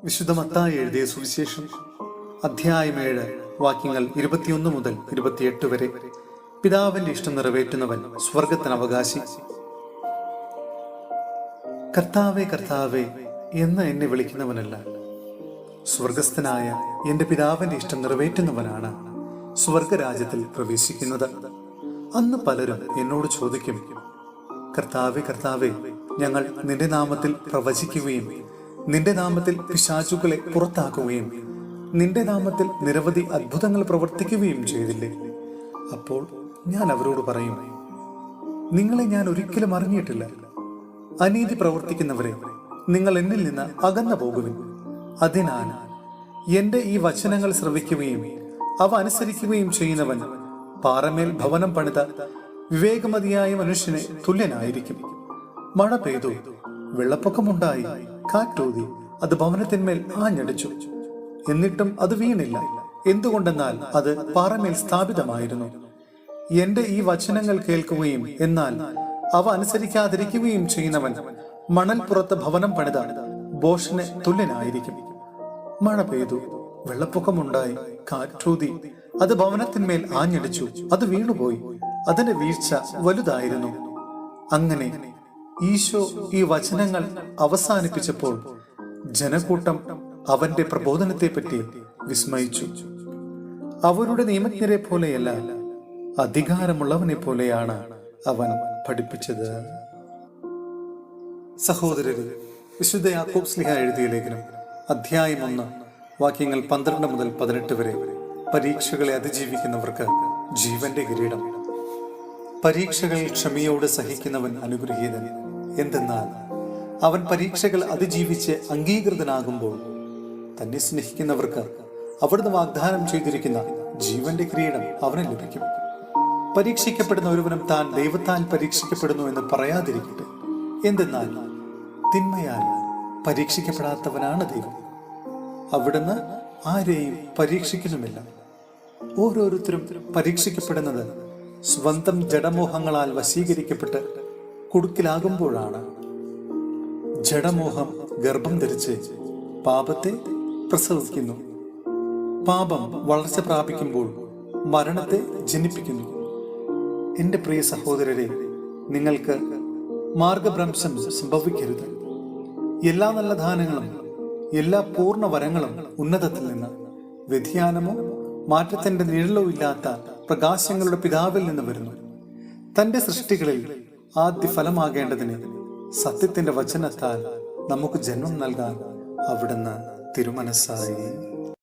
വിശുദ്ധ മത്തായി എഴുതിയ സുവിശേഷം അധ്യായം 7 വാക്യങ്ങൾ 21 മുതൽ 28 വരെ. പിതാവിന്റെ ഇഷ്ടം നിറവേറ്റുന്നവൻ സ്വർഗത്തിന് അവകാശി. കർത്താവേ കർത്താവേ എന്ന് എന്നെ വിളിക്കുന്നവനല്ല, സ്വർഗസ്ഥനായ എന്റെ പിതാവിന്റെ ഇഷ്ടം നിറവേറ്റുന്നവനാണ് സ്വർഗരാജ്യത്തിൽ പ്രവേശിക്കുന്നത്. അന്ന് പലരും എന്നോട് ചോദിക്കും, കർത്താവേ കർത്താവേ, ഞങ്ങൾ നിന്റെ നാമത്തിൽ പ്രവചിക്കുകയും നിന്റെ നാമത്തിൽ പിശാചുക്കളെ പുറത്താക്കുകയും നിന്റെ നാമത്തിൽ നിരവധി അത്ഭുതങ്ങൾ പ്രവർത്തിക്കുകയും ചെയ്തില്ലേ? അപ്പോൾ ഞാൻ അവരോട് പറയും, നിങ്ങളെ ഞാൻ ഒരിക്കലും അറിഞ്ഞിട്ടില്ല. അനീതി പ്രവർത്തിക്കുന്നവരെ, നിങ്ങൾ എന്നിൽ നിന്ന് അകന്നു പോകുവിൻ. അതിനാൽ എന്റെ ഈ വചനങ്ങൾ ശ്രവിക്കുകയും അവ അനുസരിക്കുകയും ചെയ്യുന്നവൻ പാറമേൽ ഭവനം പണിത വിവേകമതിയായ മനുഷ്യനെ തുല്യനായിരിക്കും. മഴ പെയ്തു, വെള്ളപ്പൊക്കമുണ്ടായി, കാറ്റൂതി, അത് ഭവനത്തിന്മേൽ ആഞ്ഞടിച്ചു. എന്നിട്ടും അത് വീണില്ല. എന്തുകൊണ്ടെന്നാൽ അത് പാറമേൽ സ്ഥാപിതമായിരുന്നു. എന്റെ ഈ വചനങ്ങൾ കേൾക്കുകയും എന്നാൽ അവ അനുസരിക്കാതിരിക്കുകയും ചെയ്യുന്നവൻ മണൽപ്പുറത്ത് ഭവനം പണിത ഭോഷന് തുല്യനായിരിക്കും. മഴ പെയ്തു, വെള്ളപ്പൊക്കമുണ്ടായി, കാറ്റൂതി, അത് ഭവനത്തിന്മേൽ ആഞ്ഞടിച്ചു, അത് വീണുപോയി. അതിന്റെ വീഴ്ച വലുതായിരുന്നു. അങ്ങനെ ഈശോ ഈ വചനങ്ങൾ അവസാനിപ്പിച്ചപ്പോൾ ജനക്കൂട്ടം അവന്റെ പ്രബോധനത്തെപ്പറ്റി വിസ്മയിച്ചു. അവരുടെ നിയമജ്ഞരെ പോലെയല്ല, അധികാരമുള്ളവനെ പോലെയാണ് അവൻ പഠിപ്പിച്ചത്. സഹോദരരെ, വിശുദ്ധ യാക്കോബ് ശ്ലീഹ എഴുതിയ ലേഖനം അധ്യായം 1 വാക്യങ്ങൾ 12 മുതൽ 18 വരെ. പരീക്ഷകളെ അതിജീവിക്കുന്നവർക്ക് ജീവന്റെ കിരീടം. പരീക്ഷകൾ ക്ഷമയോടെ സഹിക്കുന്നവൻ അനുഗ്രഹീതൻ. എന്തെന്നാൽ അവൻ പരീക്ഷകൾ അതിജീവിച്ച് അംഗീകൃതനാകുമ്പോൾ തന്നെ സ്നേഹിക്കുന്നവർക്ക് അവിടുന്ന് വാഗ്ദാനം ചെയ്തിരിക്കുന്ന ജീവന്റെ കിരീടം അവന് ലഭിക്കും. പരീക്ഷിക്കപ്പെടുന്ന ഒരുവനും താൻ ദൈവത്താൽ പരീക്ഷിക്കപ്പെടുന്നു എന്ന് പറയാതിരിക്കട്ടെ. എന്തെന്നാൽ തിന്മയാൽ പരീക്ഷിക്കപ്പെടാത്തവനാണ് ദൈവം. അവിടുന്ന് ആരെയും പരീക്ഷിക്കുന്നുമില്ല. ഓരോരുത്തരും പരീക്ഷിക്കപ്പെടുന്നത് സ്വന്തം ജഡമോഹങ്ങളാൽ വശീകരിക്കപ്പെട്ട് കുടുക്കിലാകുമ്പോഴാണ്. ജഡമോഹം ഗർഭം ധരിച്ച് പാപത്തെ പ്രസവിക്കുന്നു. പാപം വളർച്ച പ്രാപിക്കുമ്പോൾ മരണത്തെ ജനിപ്പിക്കുന്നു. എന്റെ പ്രിയ സഹോദരരെ, നിങ്ങൾക്ക് മാർഗഭ്രംശം സംഭവിക്കരുത്. എല്ലാ നല്ല ദാനങ്ങളും എല്ലാ പൂർണ്ണ വരങ്ങളും ഉന്നതത്തിൽ നിന്ന്, വ്യതിയാനമോ മാറ്റത്തിന്റെ നിഴലോ ഇല്ലാത്ത പ്രകാശങ്ങളുടെ പിതാവിൽ നിന്ന് വരുന്നു. തന്റെ സൃഷ്ടികളിൽ ആദ്യ ഫലമാകേണ്ടതിന് സത്യത്തിന്റെ വചനത്താൽ നമുക്ക് ജന്മം നൽകാൻ അവിടുന്ന് തിരുമനസ്സായി.